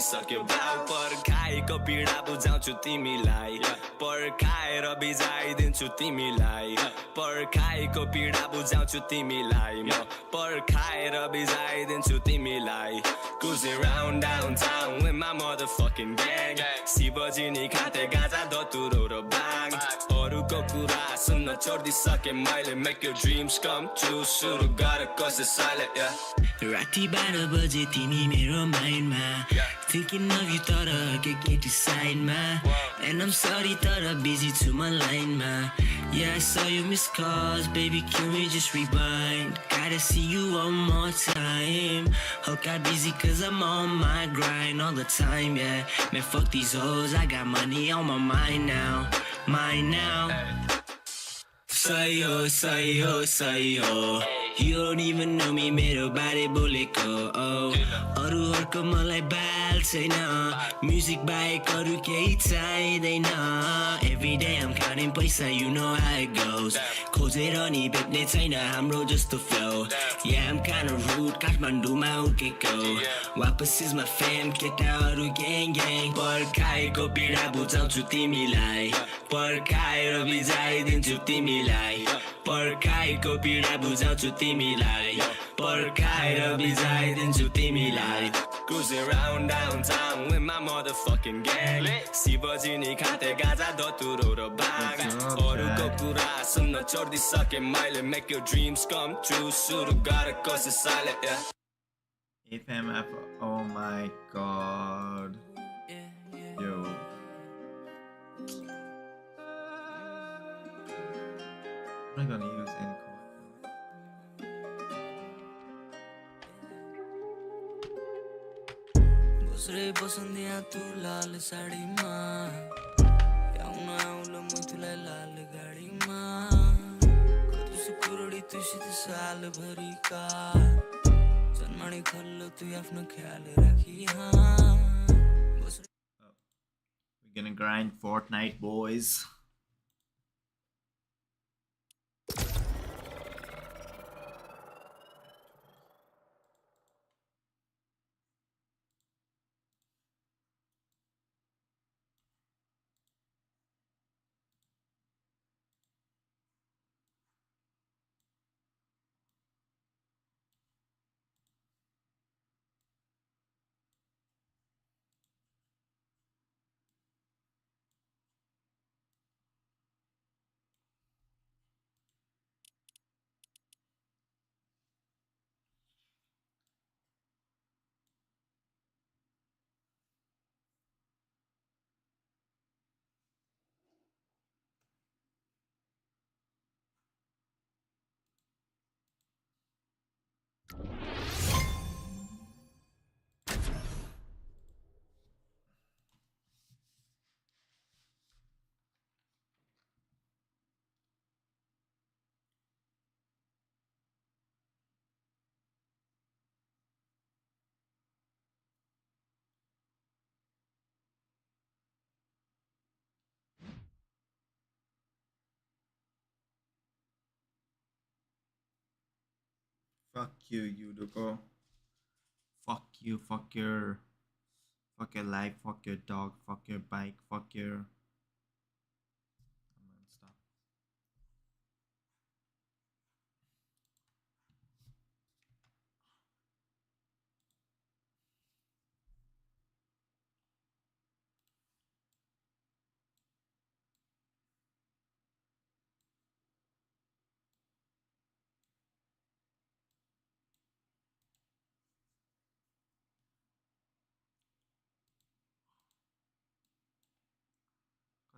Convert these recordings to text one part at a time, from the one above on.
सक्यो भाउ पर्खाइको पीडा बुझाउँछु तिमीलाई पर्खाएर बिजाइदिन्छु तिमीलाई पर्खाइको पीडा बुझाउँछु तिमीलाई म पर्खाएर बिजाइदिन्छु तिमीलाई Cruising round downtown with my motherfucking gang Shivji नि खाते गाजा धतुरो र भाङ अरूको कुरा सुन्न छोडिदिसके मैले make your dreams come true सुरु गर कसैले राति 12 बजे तिमी मेरो माइन्डमा Thinking of you तर के डिसाइडमा And I'm sorry तर busy छु म लाइनमा Yeah, I saw you miss calls, baby, can we just rewind? Gotta see you one more time Hope got busy cause I'm on my grind all the time, yeah Man, fuck these hoes, I got money on my mind now Mine now Say yo, say yo, say yo You don't even know me, मेरो बारे बोलेको अरूहरूको मलाई बाल छैन music बाहेक अरू केही चाहिँदैन Every day I'm counting पैसा, you know how it goes खोजेर नि भेट्ने छैन हाम्रो जस्तो flow Yeah, I'm kinda rude, काठमाडौँमा उर्केको वापस is my fam, केटाहरू gang gang पर्खाएको पीडा बुझाउँछु तिमीलाई पर्खाएर बिजाइदिन्छु तिमीलाई पर्खाएको पीडा बुझाउँछु तिमीलाई पर्खाएर बिजाइदिन्छु तिमीलाई Cruising round downtown with my motherfucking gang Shivji नि खाते गाजा धतुरो र भाङ अरूको कुरा सुन्न छोडिदिसके मैले make your dreams come true सुरु गर कसैले FMF, oh my god. Yo. I'm not gonna use encode. बसरे बसन्दिया तू लाल साडीमा आउन आउला म तुलाई लाल गाडीमा कति सुकुरडी तुसित साल भरिका जन्मणी खल्लो तू आफ्नो ख्याल राखी We're gonna grind Fortnite, boys. Fuck you, Yuduko. Fuck you, fuck your life, fuck your dog, fuck your bike, fuck your... Come on, stop.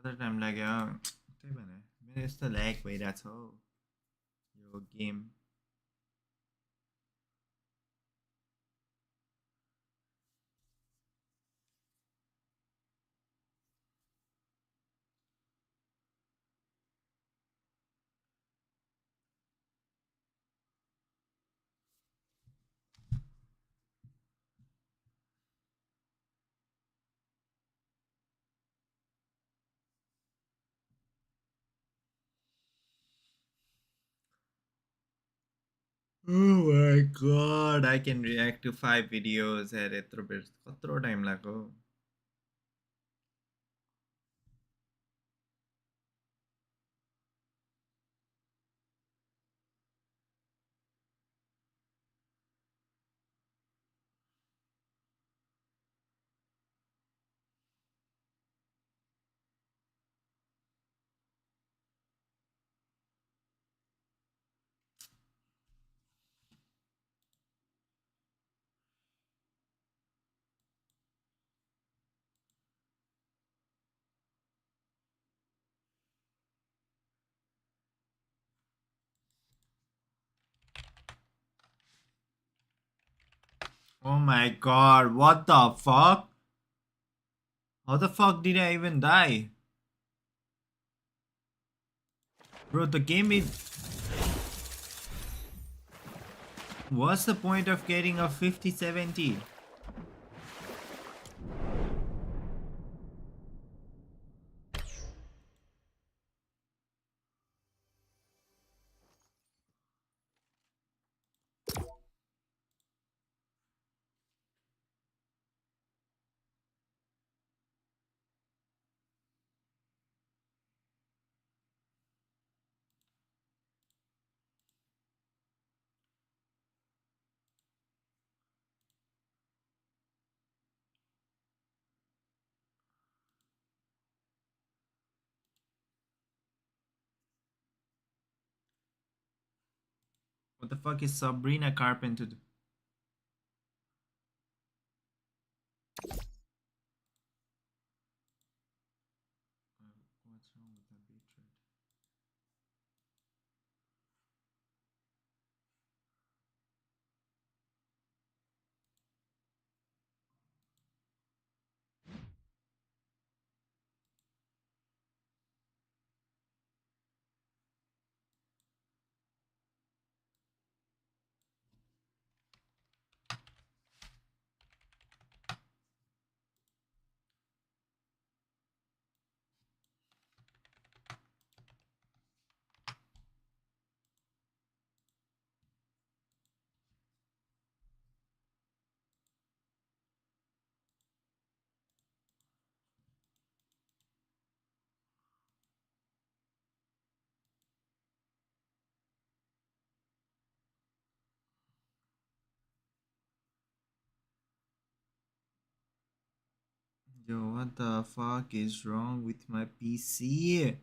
Kata time लाग्यो त्यही भने मेरो यस्तो ल्याग भइरहेछ हौ यो game Oh my god, I can react to 5 videos at यत्रो बेर कत्रो time लाग्यो Oh my god, what the fuck? How the fuck did I even die? Bro, the game is... What's the point of getting a 50-70? What the fuck is Sabrina Carpenter? What's wrong with that bitrate? Yo, what the fuck is wrong with my PC?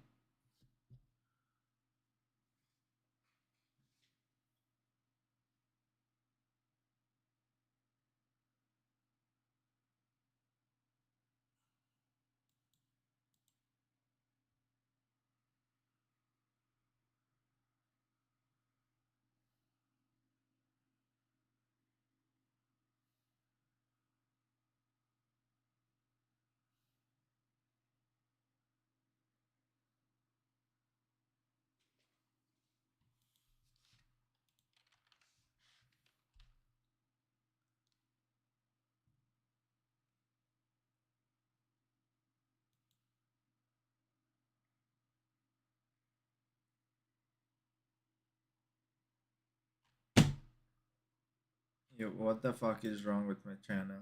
Yo, what the fuck is wrong with my channel?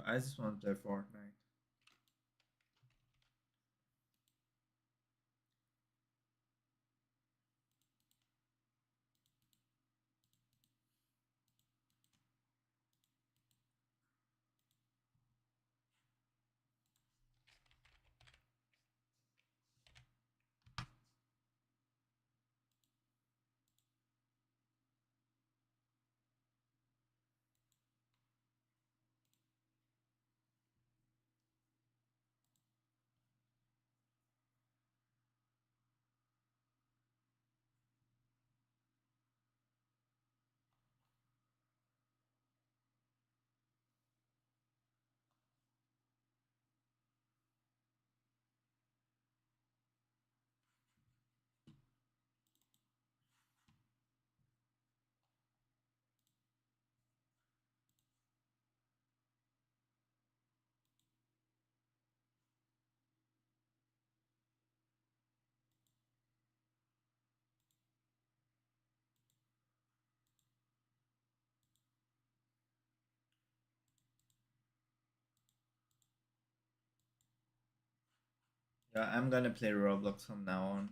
I just want to play Fortnite. I'm gonna play Roblox from now on.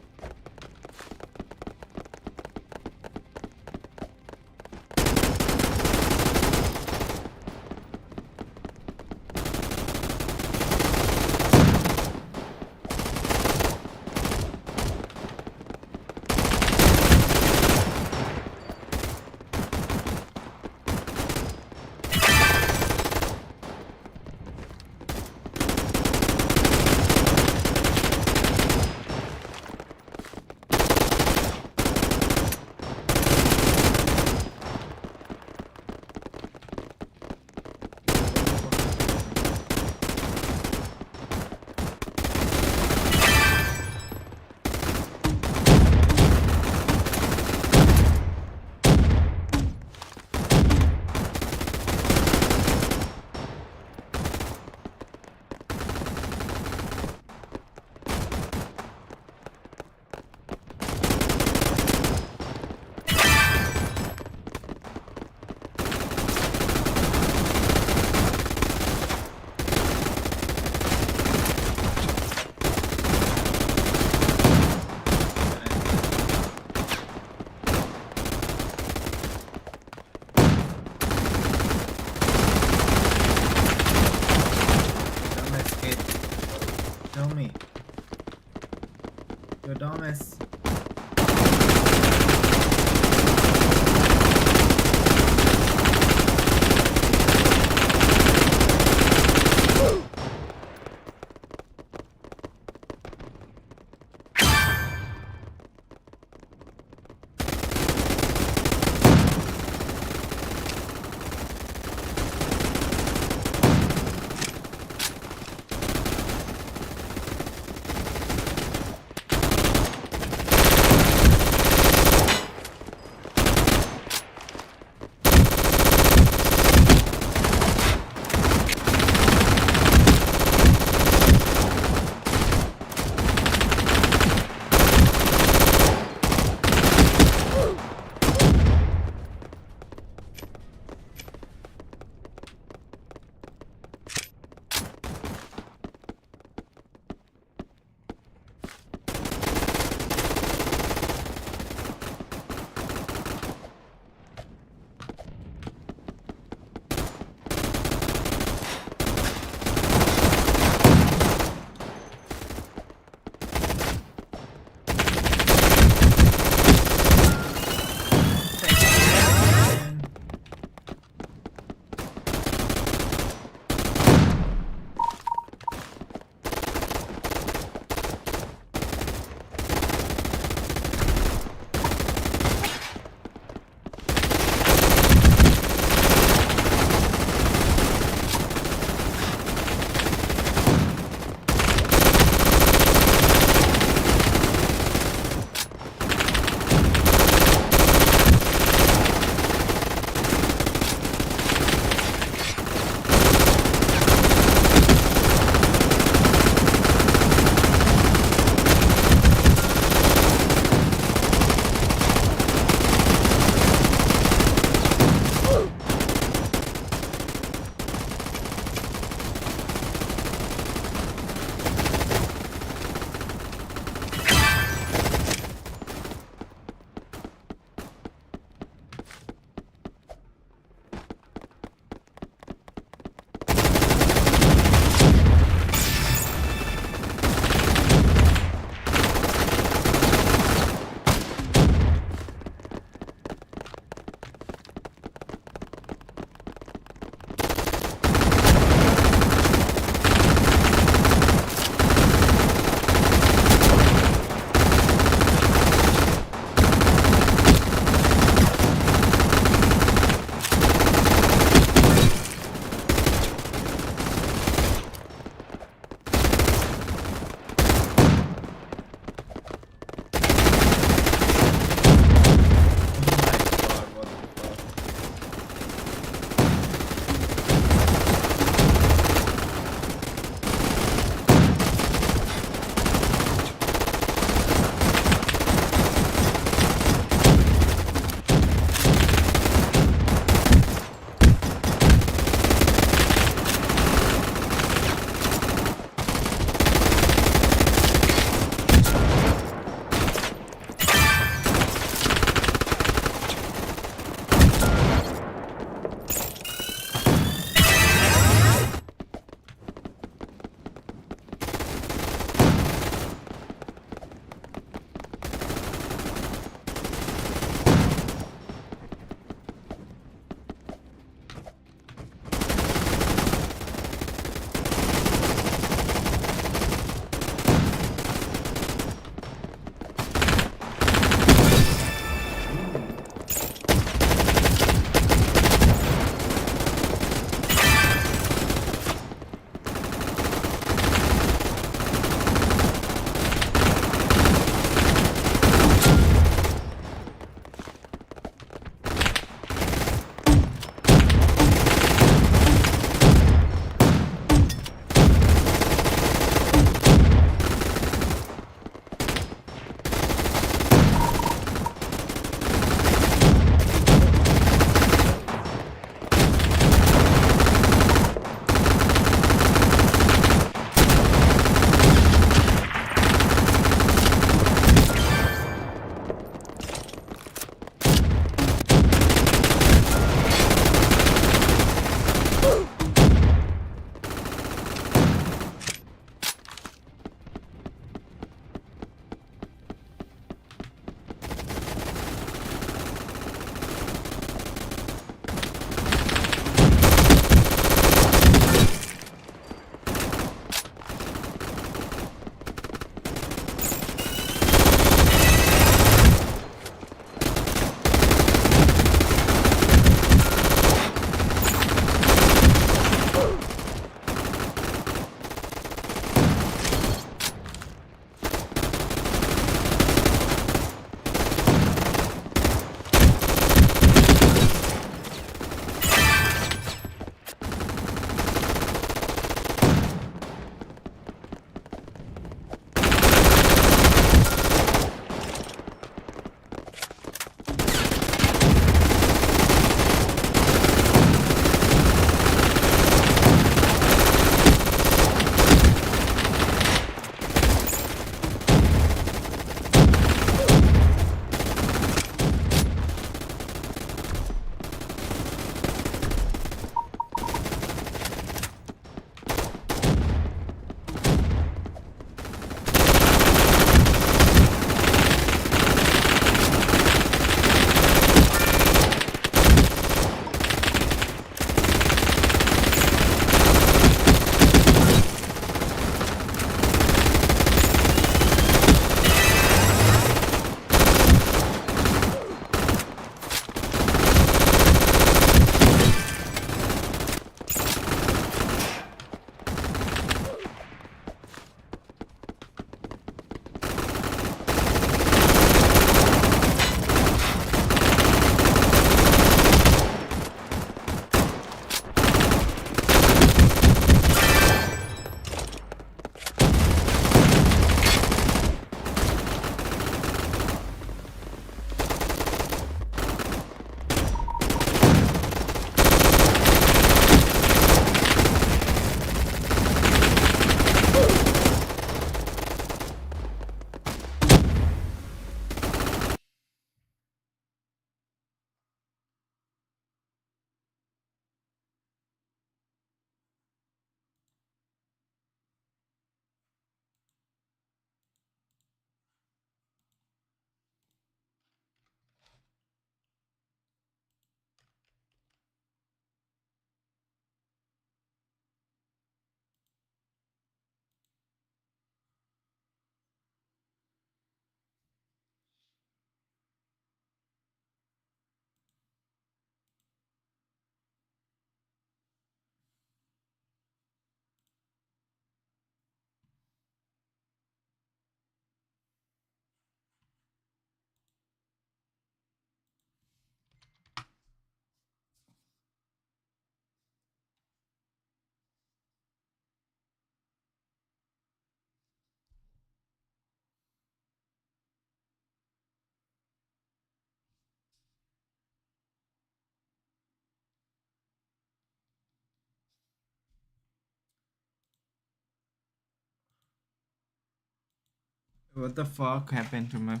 What the fuck happened to my...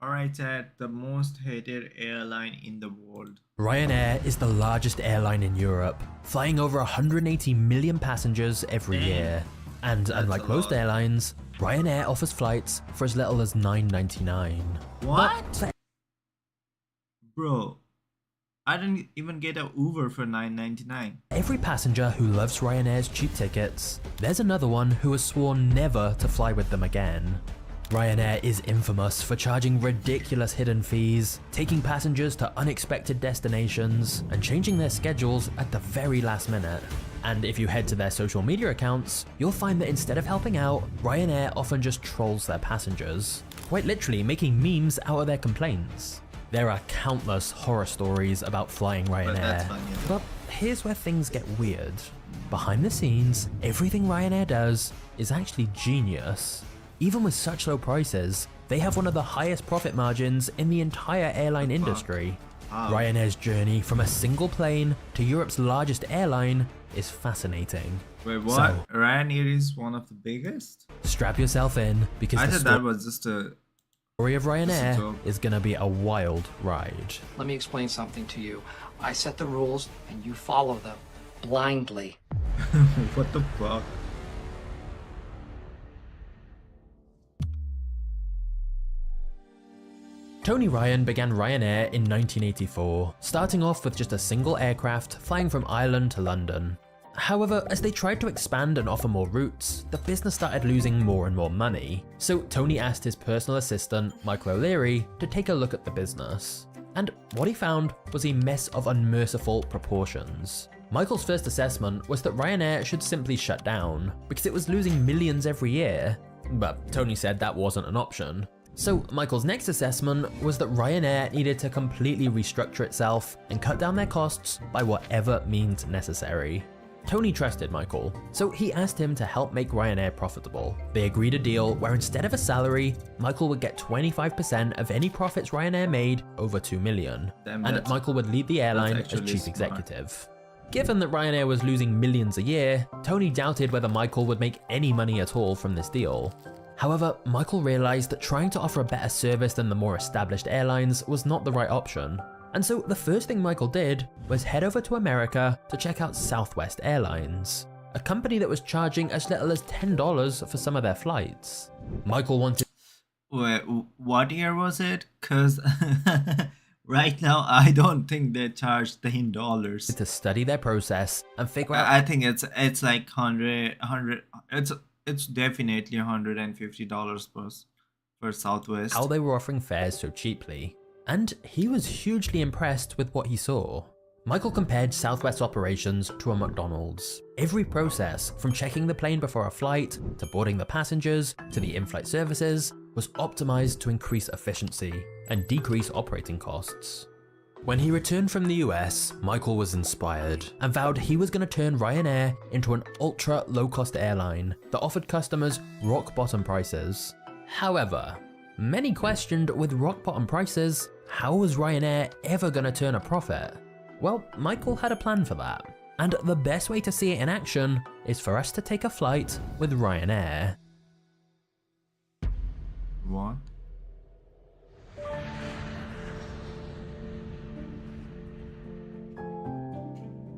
Alright, Chad, the most hated airline in the world. Ryanair is the largest airline in Europe, flying over 180 million passengers every year. And unlike most airlines, Ryanair offers flights for as little as $9.99. What? Bro, I didn't even get an Uber for $9.99. Every passenger who loves Ryanair's cheap tickets, there's another one who has sworn never to fly with them again. Ryanair is infamous for charging ridiculous hidden fees, taking passengers to unexpected destinations, and changing their schedules at the very last minute. And if you head to their social media accounts, you'll find that instead of helping out, Ryanair often just trolls their passengers, quite literally making memes out of their complaints. There are countless horror stories about flying Ryanair, but here's where things get weird. Behind the scenes, everything Ryanair does is actually genius. Even with such low prices, they have one of the highest profit margins in the entire airline industry. Ryanair's journey from a single plane to Europe's largest airline is fascinating. Wait, what? So, Ryanair is one of the biggest? strap yourself in, because I the thought that was just a... story of Ryanair joke. is gonna be a wild ride. Let me explain something to you. I set the rules and you follow them blindly. What the fuck? Tony Ryan began Ryanair in 1984, starting off with just a single aircraft flying from Ireland to London. However, as they tried to expand and offer more routes, the business started losing more and more money. So Tony asked his personal assistant, Michael O'Leary, to take a look at the business. And what he found was a mess of unmerciful proportions. Michael's first assessment was that Ryanair should simply shut down, because it was losing millions every year. But Tony said that wasn't an option. So Michael's next assessment was that Ryanair needed to completely restructure itself and cut down their costs by whatever means necessary. Tony trusted Michael, so he asked him to help make Ryanair profitable. They agreed a deal where instead of a salary, Michael would get 25% of any profits Ryanair made over $2 million, and Michael would lead the airline as chief executive. Given that Ryanair was losing millions a year, Tony doubted whether Michael would make any money at all from this deal. However, Michael realized that trying to offer a better service than the more established airlines was not the right option. And so the first thing Michael did was head over to America to check out Southwest Airlines, a company that was charging as little as $10 for some of their flights. Michael wanted... Wait, what year was it? Cause right now I don't think they charge $10. to study their process and figure out... I think it's like 100 it's definitely $150 per Southwest. how they were offering fares so cheaply. And he was hugely impressed with what he saw. Michael compared Southwest's operations to a McDonald's. Every process, from checking the plane before a flight, to boarding the passengers, to the in-flight services, was optimized to increase efficiency and decrease operating costs. When he returned from the US, Michael was inspired and vowed he was going to turn Ryanair into an ultra low-cost airline that offered customers rock-bottom prices. However, many questioned with rock-bottom prices, how was Ryanair ever gonna turn a profit? Well, Michael had a plan for that. And the best way to see it in action is for us to take a flight with Ryanair. What?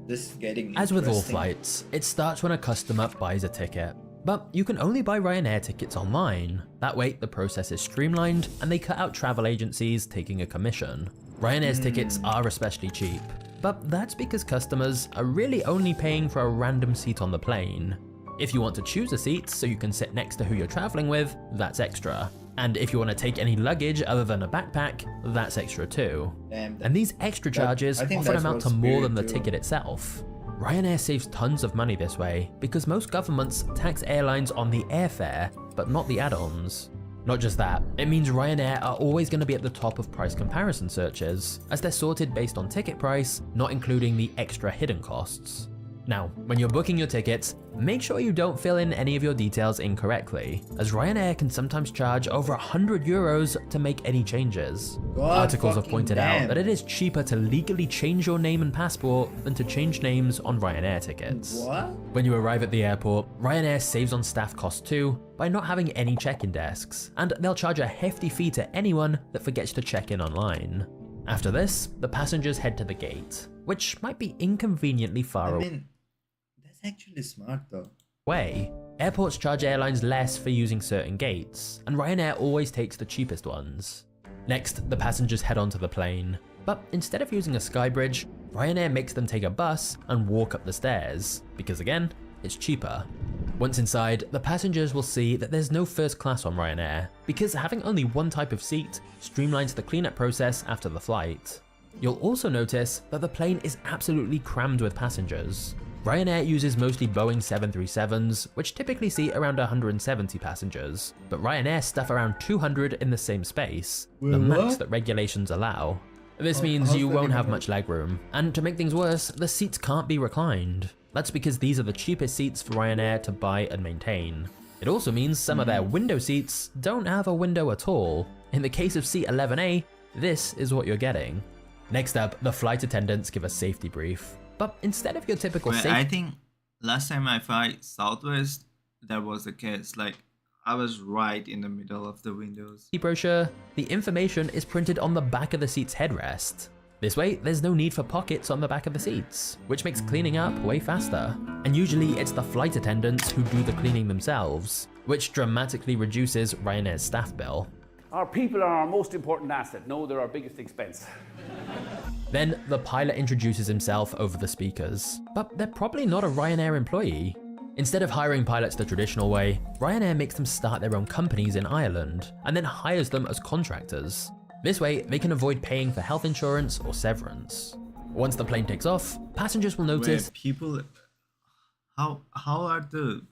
This is getting As with all interesting. flights, it starts when a customer buys a ticket. But you can only buy Ryanair tickets online. That way, the process is streamlined and they cut out travel agencies taking a commission. Ryanair's tickets are especially cheap, but that's because customers are really only paying for a random seat on the plane. If you want to choose a seat so you can sit next to who you're traveling with, that's extra. And if you want to take any luggage other than a backpack, that's extra too. Damn, And these extra charges I think often that's amount to what more than the Spirit do. ticket itself. Ryanair saves tons of money this way because most governments tax airlines on the airfare, but not the add-ons. Not just that, it means Ryanair are always going to be at the top of price comparison searches, as they're sorted based on ticket price, not including the extra hidden costs. Now, when you're booking your tickets, make sure you don't fill in any of your details incorrectly, as Ryanair can sometimes charge over €100 to make any changes. God Articles have fucking pointed damn. out that it is cheaper to legally change your name and passport than to change names on Ryanair tickets. What? When you arrive at the airport, Ryanair saves on staff costs too by not having any check-in desks, and they'll charge a hefty fee to anyone that forgets to check in online. After this, the passengers head to the gate, which might be inconveniently far I mean, that's actually smart though. away. Airports charge airlines less for using certain gates, and Ryanair always takes the cheapest ones. Next, the passengers head onto the plane, but instead of using a skybridge, Ryanair makes them take a bus and walk up the stairs, because again, it's cheaper. Once inside, the passengers will see that there's no first class on Ryanair, because having only one type of seat streamlines the cleanup process after the flight. You'll also notice that the plane is absolutely crammed with passengers. Ryanair uses mostly Boeing 737s, which typically seat around 170 passengers, but Ryanair stuff around 200 in the same space, the max What? that regulations allow. This means how's you that won't even have work? much legroom, and to make things worse, the seats can't be reclined. That's because these are the cheapest seats for Ryanair to buy and maintain. It also means some of their window seats don't have a window at all. In the case of seat 11A, this is what you're getting. Next up, the flight attendants give a safety brief. But instead of your typical But I safety think last time I fly Southwest, that was the case. Like, I was right in the middle of the windows. brochure, the information is printed on the back of the seat's headrest. This way, there's no need for pockets on the back of the seats, which makes cleaning up way faster. And usually it's the flight attendants who do the cleaning themselves, which dramatically reduces Ryanair's staff bill. Our people are our most important asset. No, they're our biggest expense. Then the pilot introduces himself over the speakers, but they're probably not a Ryanair employee. Instead of hiring pilots the traditional way, Ryanair makes them start their own companies in Ireland and then hires them as contractors. This way, they can avoid paying for health insurance or severance. Once the plane takes off, passengers will notice Where people, how are the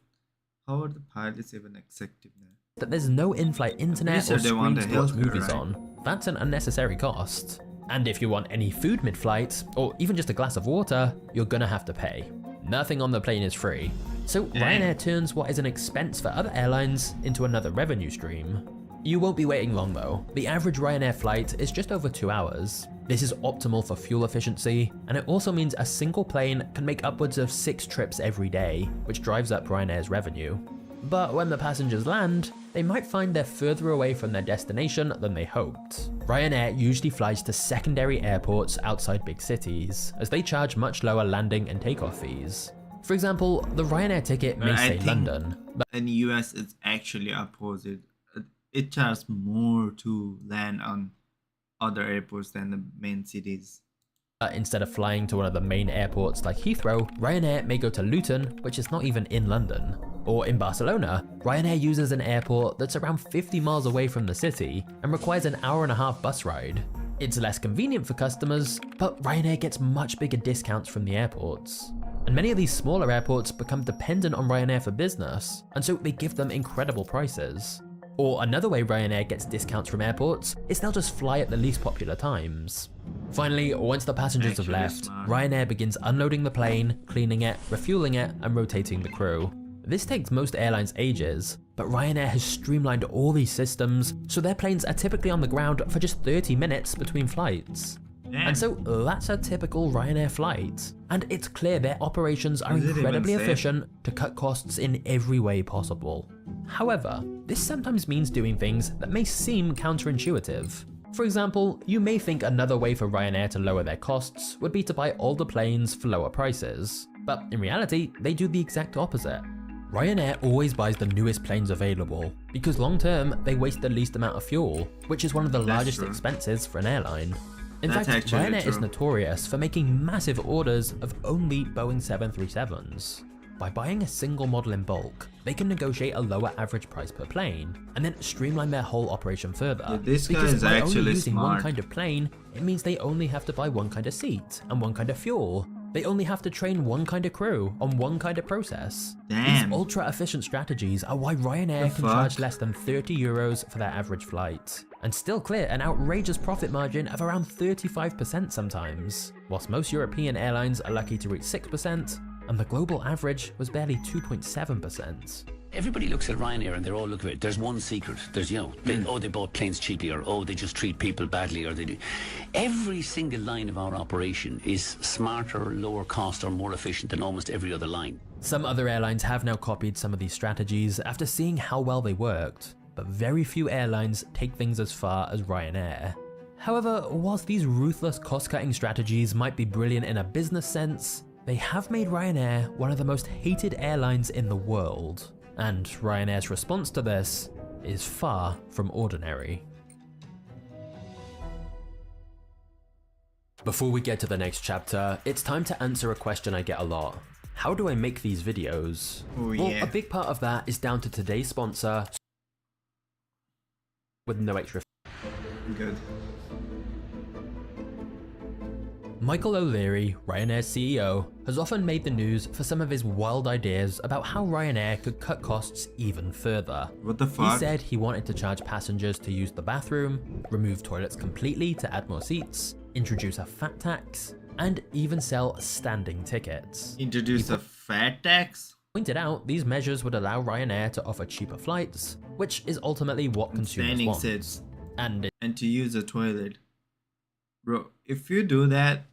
pilots even accepting that? that there's no in-flight internet Pretty or sure they want screens the to watch healthcare, movies right? on. That's an unnecessary cost. And if you want any food mid-flight, or even just a glass of water, you're gonna have to pay. Nothing on the plane is free. So Ryanair turns what is an expense for other airlines into another revenue stream. You won't be waiting long though. The average Ryanair flight is just over 2 hours. This is optimal for fuel efficiency, and it also means a single plane can make upwards of 6 trips every day, which drives up Ryanair's revenue. But when the passengers land, they might find they're further away from their destination than they hoped. Ryanair usually flies to secondary airports outside big cities, as they charge much lower landing and takeoff fees. For example, the Ryanair ticket may But I say think London, but in US, it's actually opposite. It charges more to land on other airports than the main cities. instead of flying to one of the main airports like Heathrow, Ryanair may go to Luton, which is not even in London. Or in Barcelona, Ryanair uses an airport that's around 50 miles away from the city and requires an hour-and-a-half bus ride. It's less convenient for customers, but Ryanair gets much bigger discounts from the airports. And many of these smaller airports become dependent on Ryanair for business, and so they give them incredible prices. Or another way Ryanair gets discounts from airports is they'll just fly at the least popular times. Finally, once the passengers have Actually left, smart. Ryanair begins unloading the plane, cleaning it, refueling it, and rotating the crew. This takes most airlines ages, But Ryanair has streamlined all these systems, so their planes are typically on the ground for just 30 minutes between flights. Damn. And so that's a typical Ryanair flight. And it's clear their operations are Is it even incredibly safe? efficient to cut costs in every way possible. However, this sometimes means doing things that may seem counterintuitive. For example, you may think another way for Ryanair to lower their costs would be to buy older planes for lower prices. But in reality, they do the exact opposite. Ryanair always buys the newest planes available, because long term, they waste the least amount of fuel, which is one of the largest true. expenses for an airline. In That's fact, actually Ryanair is true. notorious for making massive orders of only Boeing 737s. By buying a single model in bulk, they can negotiate a lower average price per plane, and then streamline their whole operation further. Yeah, this guy because is by actually only using one smart. kind of plane, it means they only have to buy one kind of seat and one kind of fuel. They only have to train one kind of crew on one kind of process. Damn. These ultra efficient strategies are why Ryanair The can charge fuck? less than €30 for their average flight, and still clear an outrageous profit margin of around 35% sometimes, whilst most European airlines are lucky to reach 6%, and the global average was barely 2.7%. Everybody looks at Ryanair and they're all looking at it. There's one secret. There's, they bought planes cheaply, or they just treat people badly, or they do. Every single line of our operation is smarter, lower cost, or more efficient than almost every other line. Some other airlines have now copied some of these strategies after seeing how well they worked, but very few airlines take things as far as Ryanair. However, whilst these ruthless cost-cutting strategies might be brilliant in a business sense, they have made Ryanair one of the most hated airlines in the world. And Ryanair's response to this is far from ordinary. Before we get to the next chapter, it's time to answer a question I get a lot. How do I make these videos? Oh, Well, yeah. a big part of that is down to today's sponsor, with no extra. Good. Michael O'Leary, Ryanair's CEO, has often made the news for some of his wild ideas about how Ryanair could cut costs even further. What the He fuck? said he wanted to charge passengers to use the bathroom, remove toilets completely to add more seats, introduce a fat tax, and even sell standing tickets. Introduce a fat tax? Pointed out these measures would allow Ryanair to offer cheaper flights, which is ultimately what consumers Standing want. sits. And And to use a toilet. Bro, if you do that,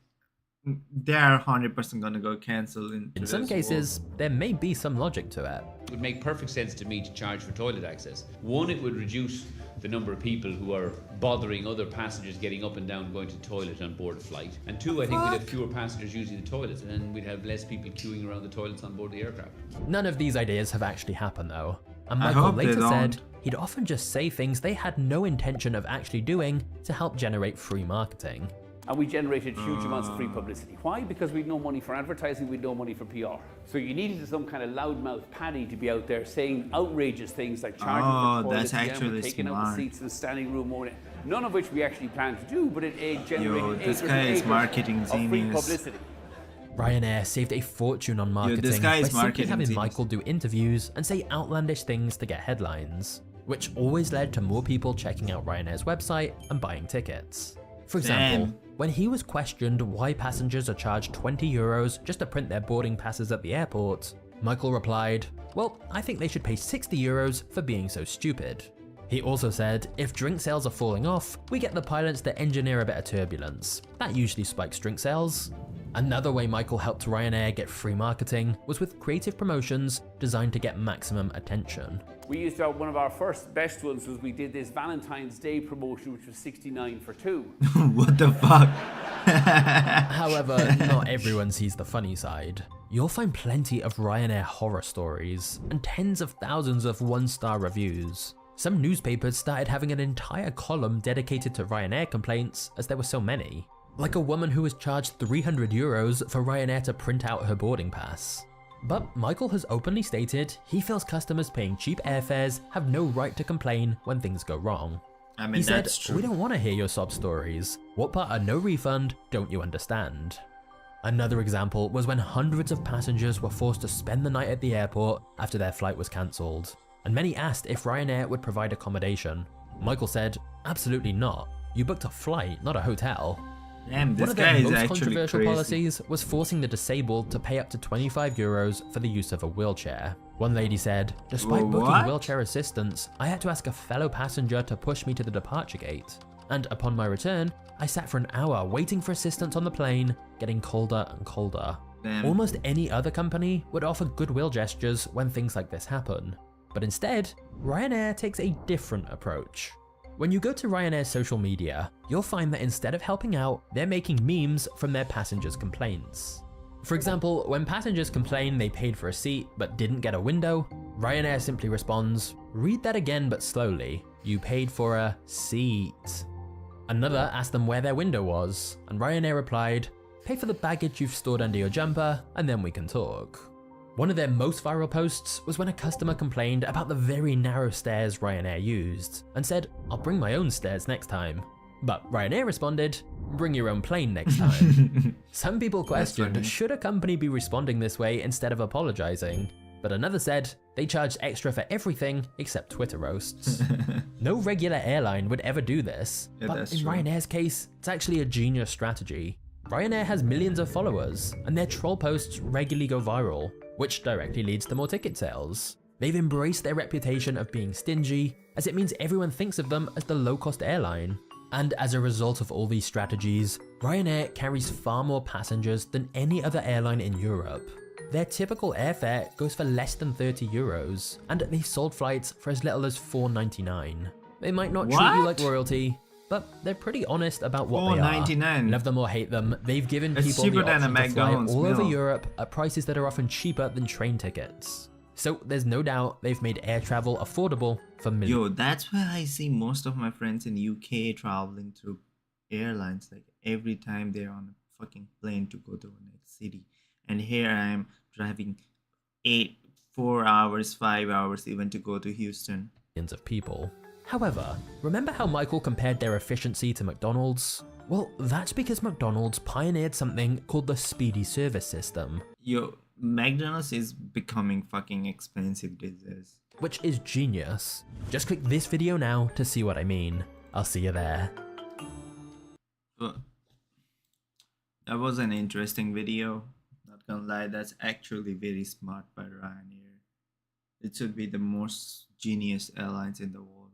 they are 100% gonna go cancel in some cases, there may be some logic to it. It would make perfect sense to me to charge for toilet access. One, it would reduce the number of people who are bothering other passengers getting up and down going to the toilet on board a flight. And two, I think we'd have fewer passengers using the toilets, and then we'd have less people queuing around the toilets on board the aircraft. None of these ideas have actually happened though. And I Michael hope they later said don't. he'd often just say things they had no intention of actually doing to help generate free marketing. And we generated huge amounts of free publicity. Why? Because we'd no money for advertising, we'd no money for PR. So you needed some kind of loudmouth Paddy to be out there saying outrageous things like charging Oh, for that's toilets, actually taking out the smart. seats in the standing room only. None of which we actually planned to do, but it generated this acres guy and is acres marketing of free genius. publicity. Ryanair saved a fortune on marketing this guy is by simply marketing having genius. Michael do interviews and say outlandish things to get headlines, which always led to more people checking out Ryanair's website and buying tickets. For example, Damn. when he was questioned why passengers are charged €20 just to print their boarding passes at the airport, Michael replied, "Well, I think they should pay €60 for being so stupid." He also said, if drink sales are falling off, we get the pilots to engineer a bit of turbulence. That usually spikes drink sales. Another way Michael helped Ryanair get free marketing was with creative promotions designed to get maximum attention. We used one of our first best ones was we did this Valentine's Day promotion, which was 69 for 2. What the fuck? However, not everyone sees the funny side. You'll find plenty of Ryanair horror stories and tens of thousands of one-star reviews. Some newspapers started having an entire column dedicated to Ryanair complaints as there were so many. Like a woman who was charged €300 for Ryanair to print out her boarding pass. But Michael has openly stated he feels customers paying cheap airfares have no right to complain when things go wrong. I mean, He said, that's true. "We don't want to hear your sob stories. What part of no refund don't you understand?" Another example was when hundreds of passengers were forced to spend the night at the airport after their flight was cancelled, and many asked if Ryanair would provide accommodation. Michael said, "Absolutely not. You booked a flight, not a hotel." Damn, One this of guy their is most actually controversial crazy. policies was forcing the disabled to pay up to €25 for the use of a wheelchair. One lady said, "Despite booking What? wheelchair assistance, I had to ask a fellow passenger to push me to the departure gate. And upon my return, I sat for an hour waiting for assistance on the plane, getting colder and colder." Damn. Almost any other company would offer goodwill gestures when things like this happen. But instead, Ryanair takes a different approach. When you go to Ryanair's social media, you'll find that instead of helping out, they're making memes from their passengers' complaints. For example, when passengers complain they paid for a seat but didn't get a window, Ryanair simply responds, "Read that again but slowly. You paid for a seat." Another asked them where their window was, and Ryanair replied, "Pay for the baggage you've stored under your jumper, and then we can talk." One of their most viral posts was when a customer complained about the very narrow stairs Ryanair used, and said, "I'll bring my own stairs next time." But Ryanair responded, "Bring your own plane next time." Some people questioned, funny. should a company be responding this way instead of apologizing? But another said, they charged extra for everything except Twitter roasts. No regular airline would ever do this, Yeah, but that's in true. Ryanair's case, it's actually a genius strategy. Ryanair has millions of followers, and their troll posts regularly go viral, which directly leads to more ticket sales. They've embraced their reputation of being stingy, as it means everyone thinks of them as the low-cost airline. And as a result of all these strategies, Ryanair carries far more passengers than any other airline in Europe. Their typical airfare goes for less than €30, and they've sold flights for as little as $4.99. They might not treat you like What? royalty, but they're pretty honest about what they are. $4.99. Love them or hate them, they've given It's people the cheaper than a option to fly McDonald's all over meal. Europe at prices that are often cheaper than train tickets. So there's no doubt they've made air travel affordable for millions. Yo, that's why I see most of my friends in UK traveling through airlines. Like every time they're on a fucking plane to go to the next city, and here I am driving 4 hours, 5 hours, even to go to Houston. Of people. However, remember how Michael compared their efficiency to McDonald's? Well, that's because McDonald's pioneered something called the speedy service system, Yo, McDonald's is becoming fucking expensive these days. which is genius. Just click this video now to see what I mean. I'll see you there. But that was an interesting video. Not gonna lie, that's actually very smart by Ryanair. It should be the most genius airlines in the world.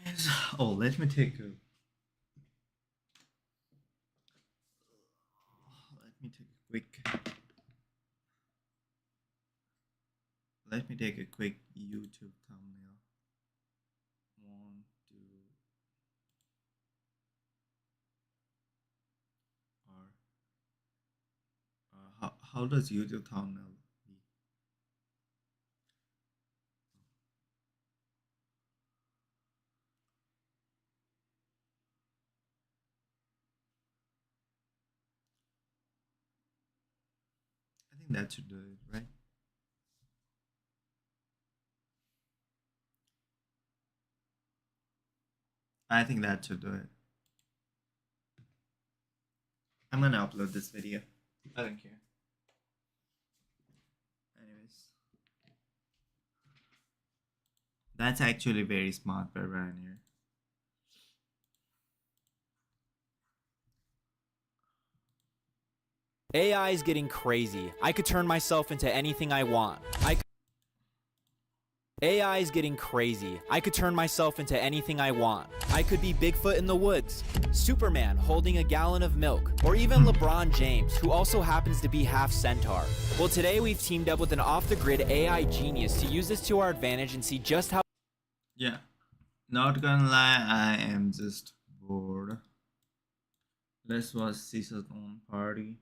Anyways, oh, let me take a quick YouTube thumbnail. One, two, or how does YouTube thumbnail be? I think that should do it, right? I think that should do it. I'm gonna upload this video. I don't care. Anyways, that's actually very smart by Ryanair. AI is getting crazy. I could turn myself into anything I want. AI is getting crazy. I could turn myself into anything I want. I could be Bigfoot in the woods, Superman holding a gallon of milk, or even LeBron James, who also happens to be half centaur. Well, today we've teamed up with an off-the-grid AI genius to use this to our advantage and see just how... Yeah, not gonna lie, I am just bored. Let's watch Sisathon party.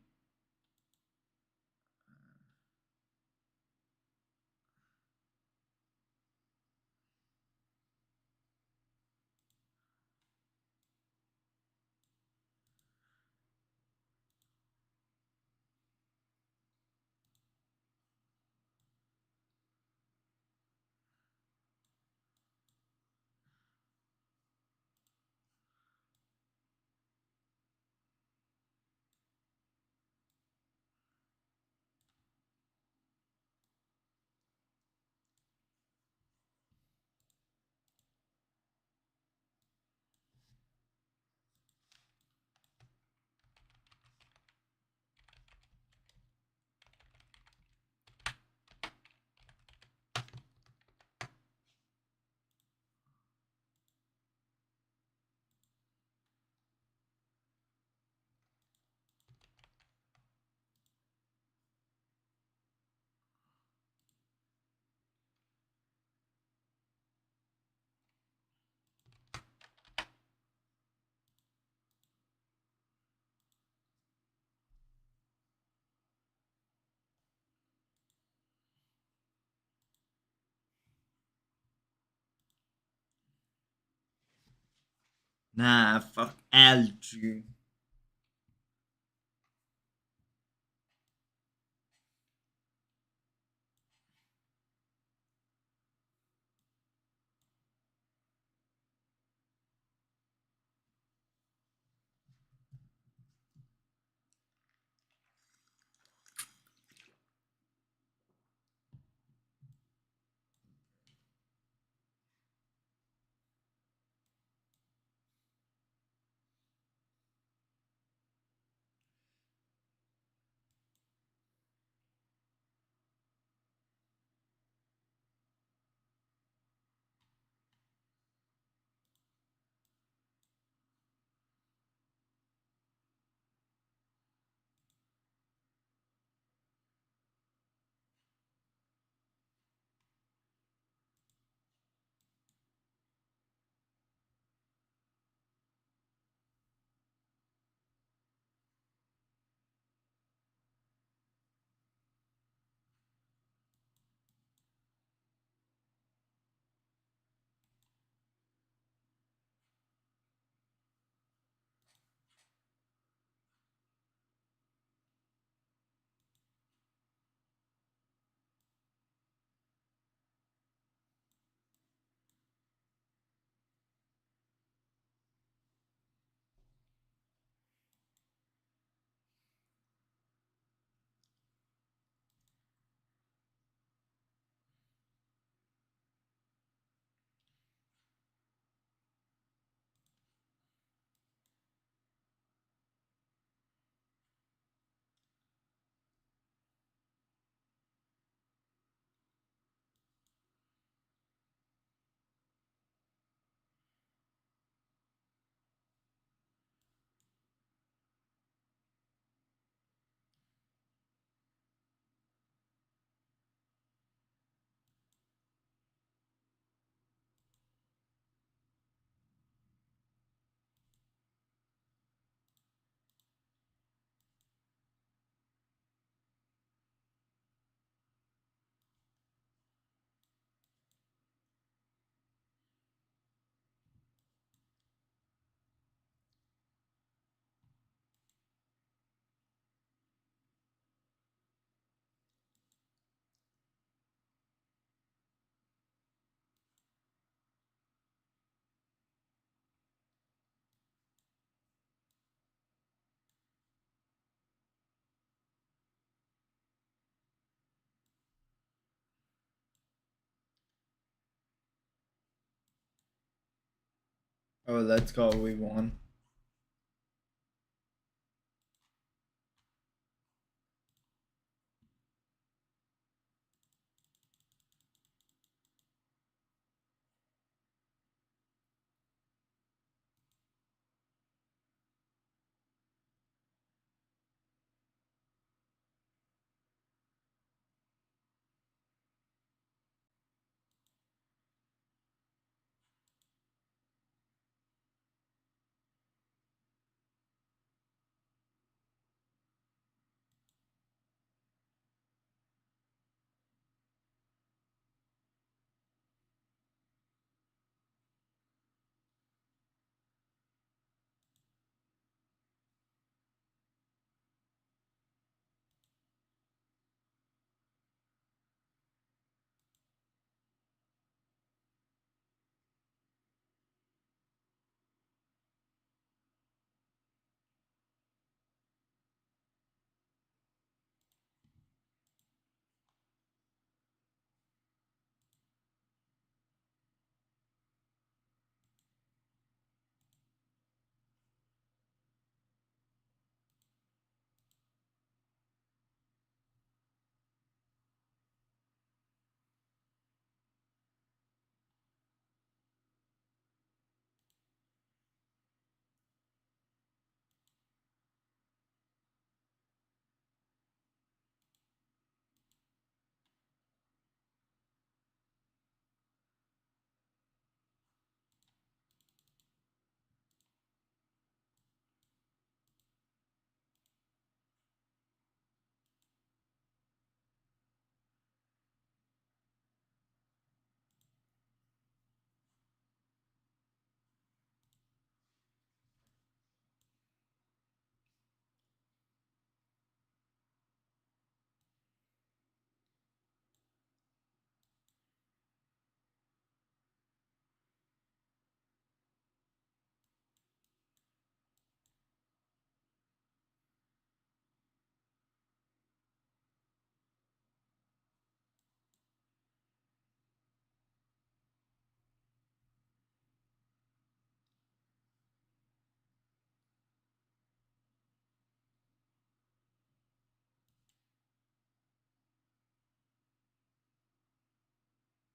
Nah, fuck Aldrin. Oh, let's go. We won.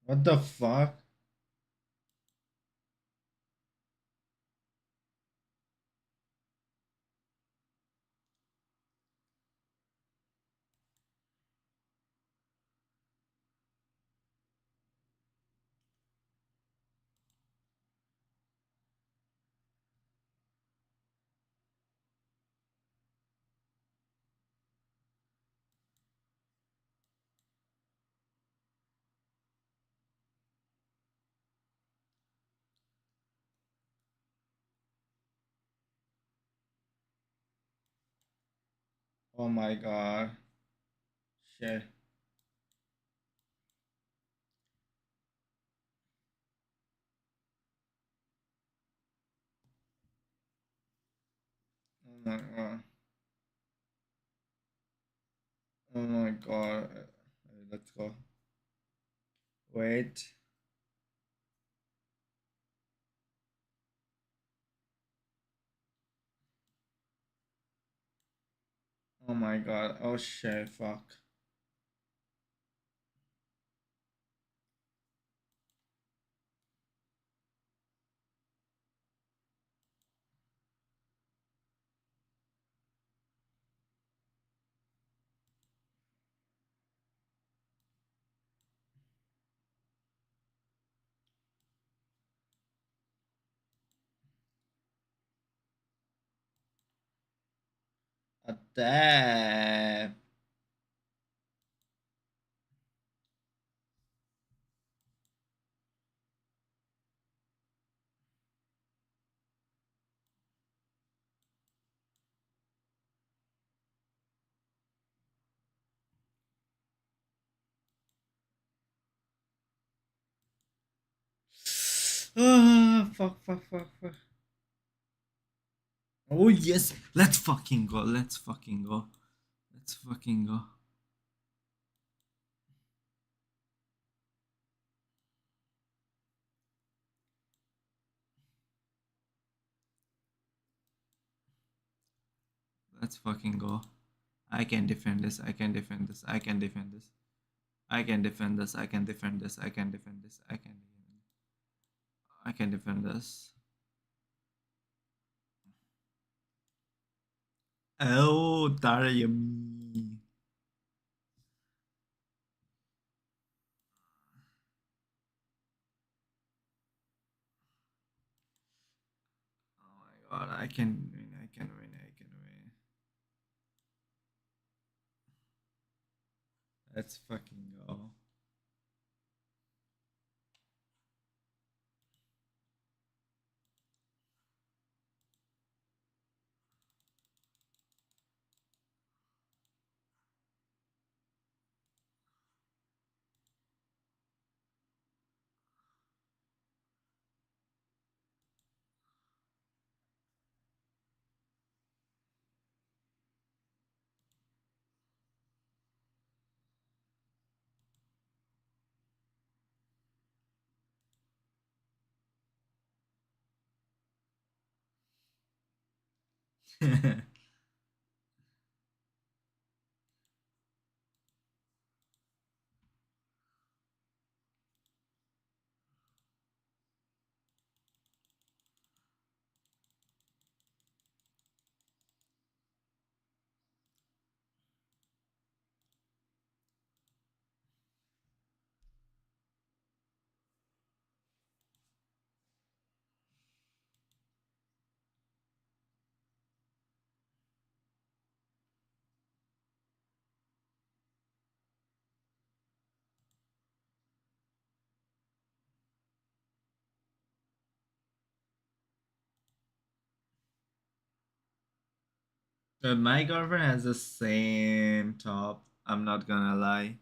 What the fuck? Oh my god. Shit. Oh my god. Oh my god. Let's go. Wait. Oh my god. Oh shit. Fuck. Attack. Ah, fuck, fuck, fuck, fuck. Oh yes, let's fucking go. Let's fucking go. Let's fucking go. Let's fucking go. I can defend this. I can defend this. I can defend this. I can defend this. I can defend this. I can defend this. I can defend this. Oh, Taryami. Oh my god, I can win. I can win. I can win. Let's fucking go. My girlfriend has the same top. I'm not gonna lie.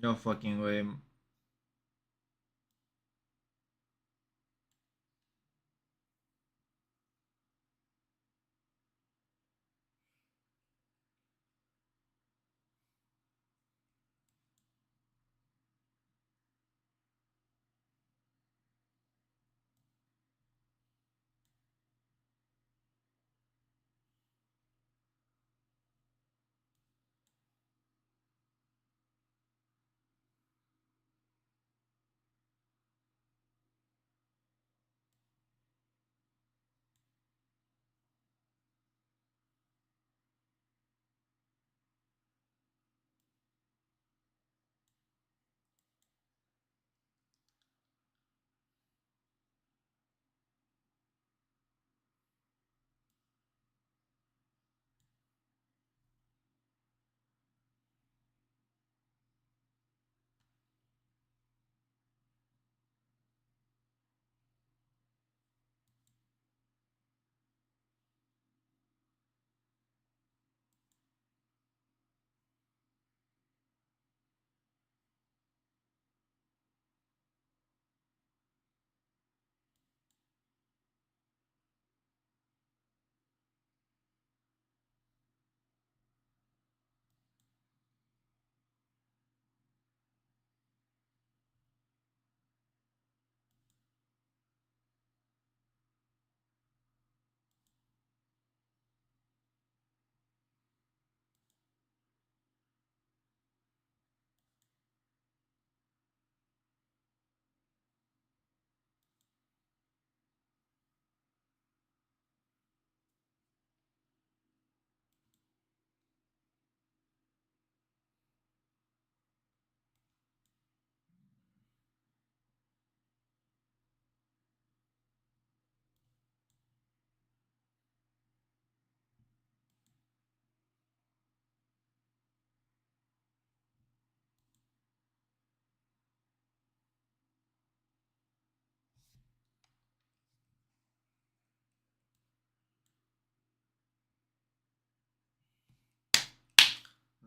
No fucking way.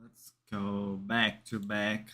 Let's go back to back.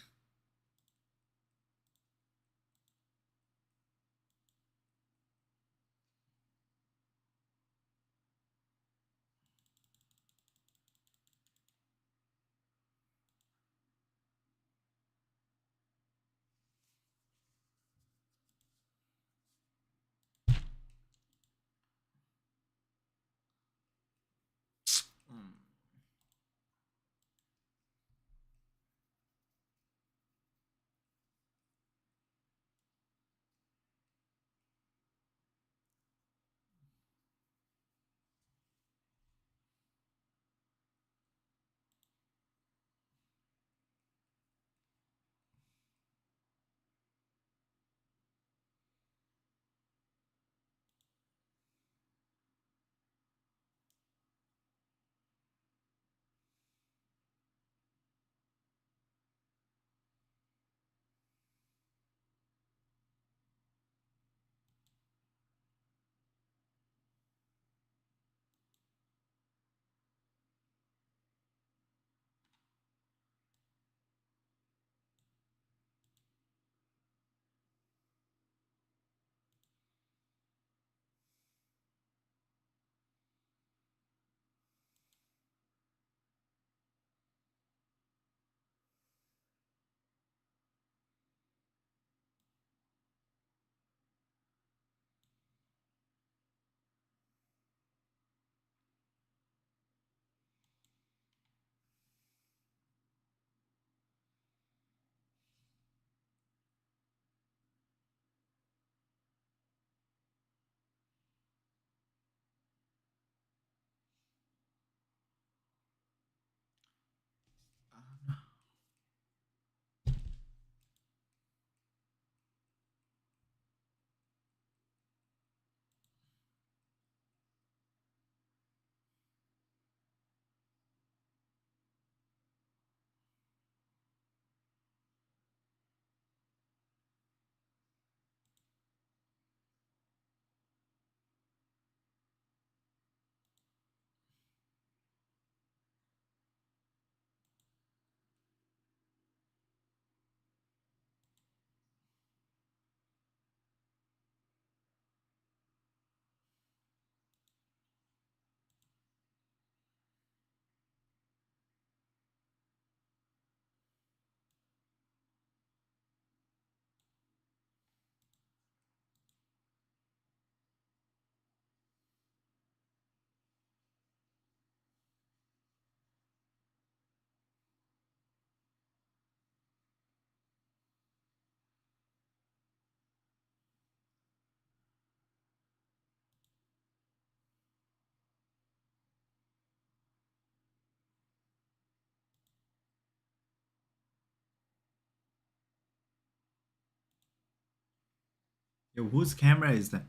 Yo, whose camera is that?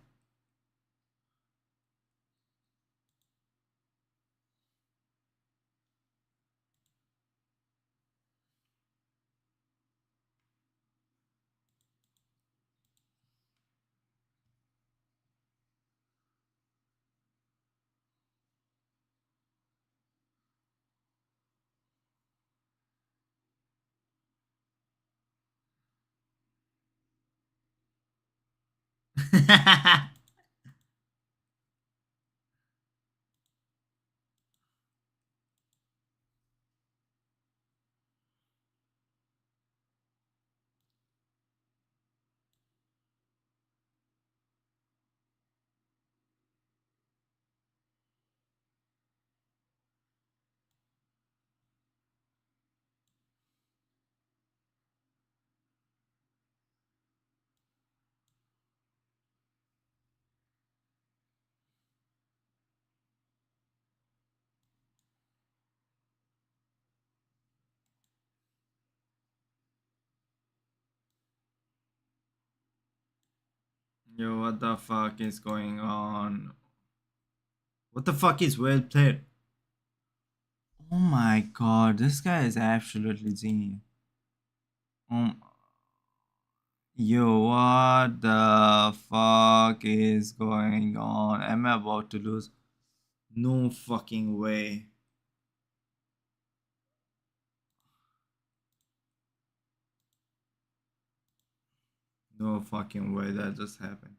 Yo, what the fuck is going on? What the fuck is well played? Oh my god, this guy is absolutely genius. Um, yo, what the fuck is going on? Am I about to lose? No fucking way. No fucking way that just happened.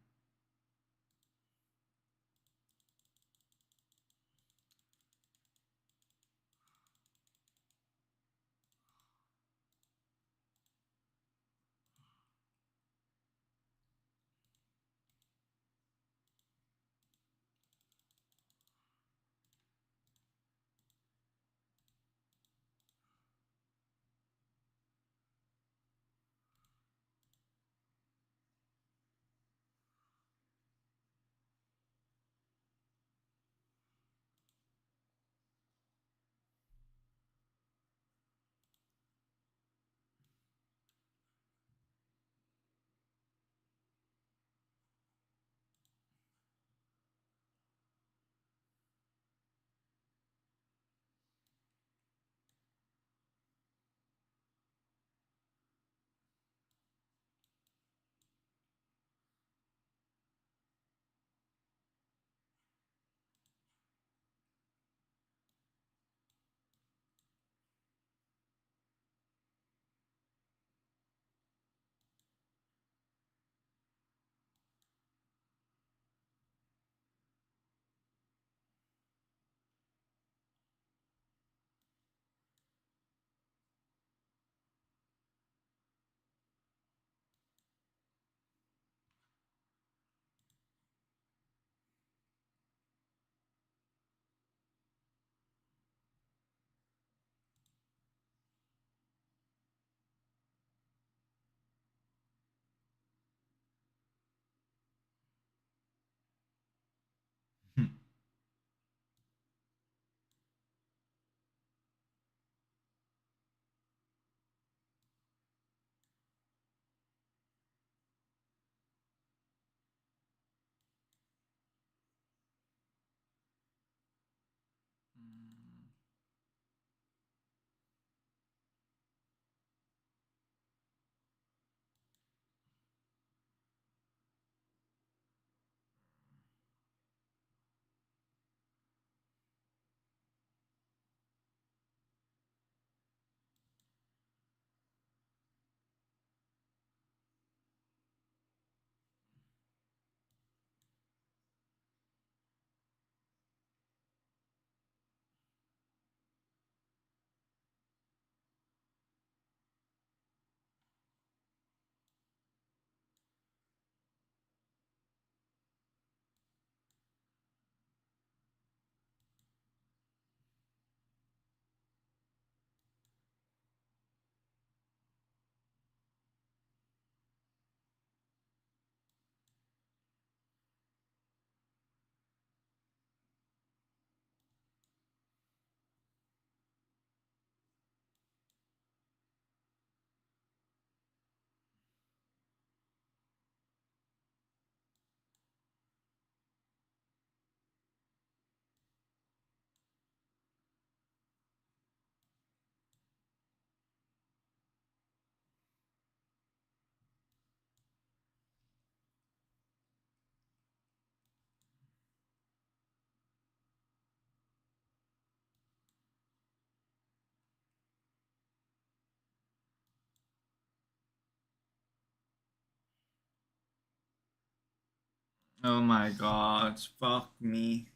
Oh my god, fuck me.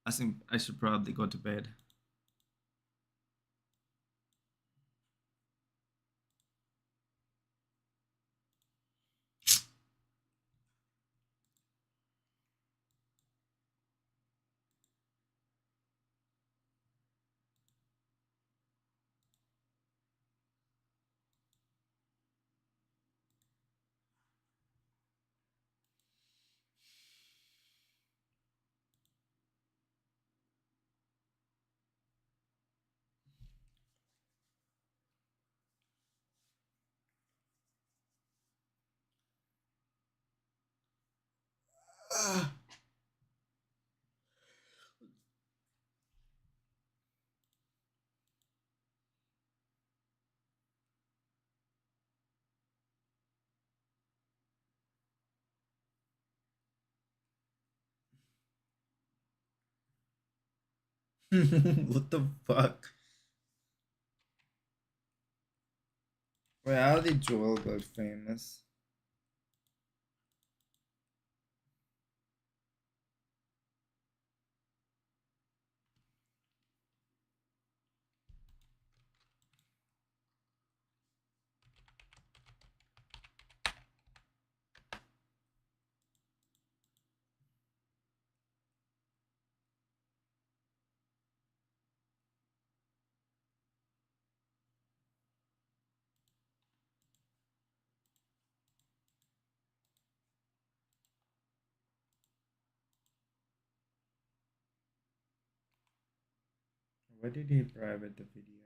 I think I should probably go to bed. What the fuck? Wait, how did Joel got famous? Why did he private the video?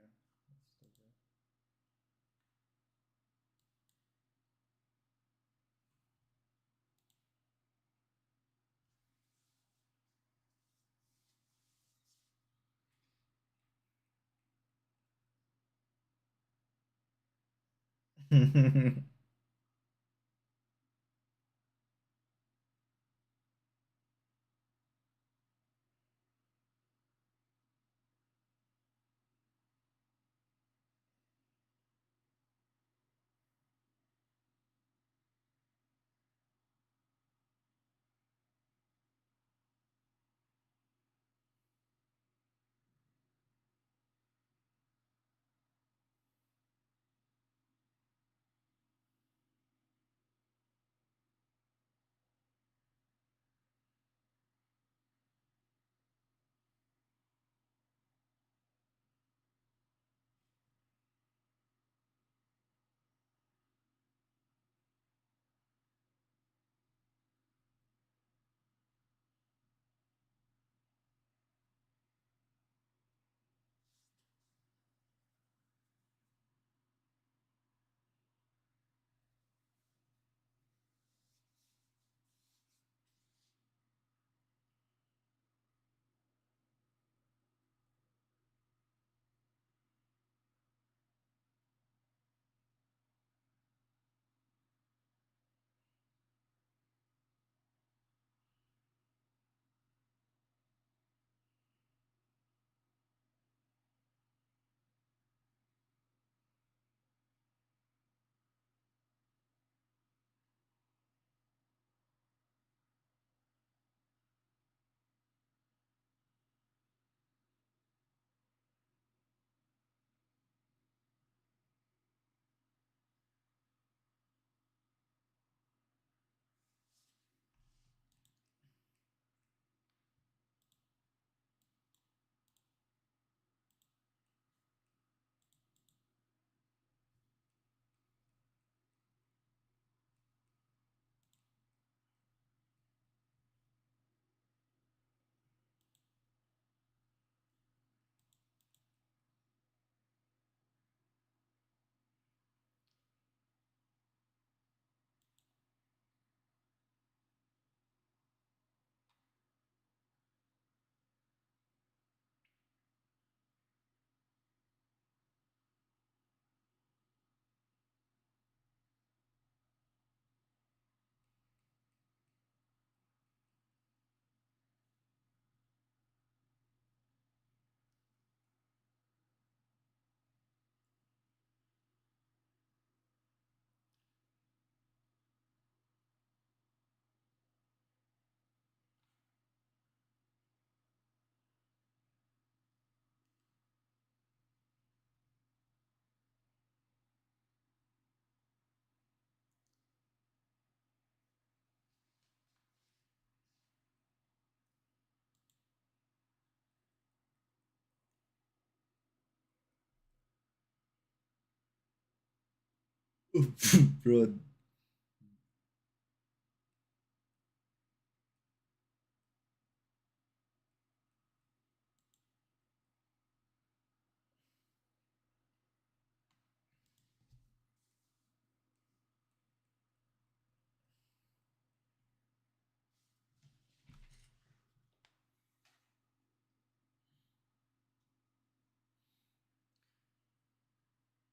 Bro.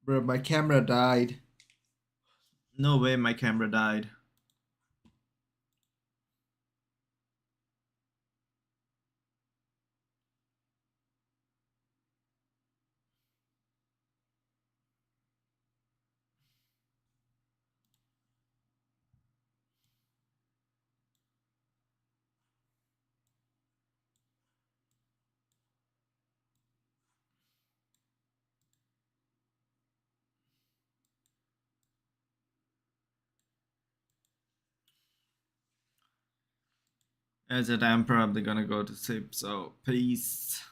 Bro, my camera died. No way my camera died. As it, I'm probably gonna go to sleep, so peace.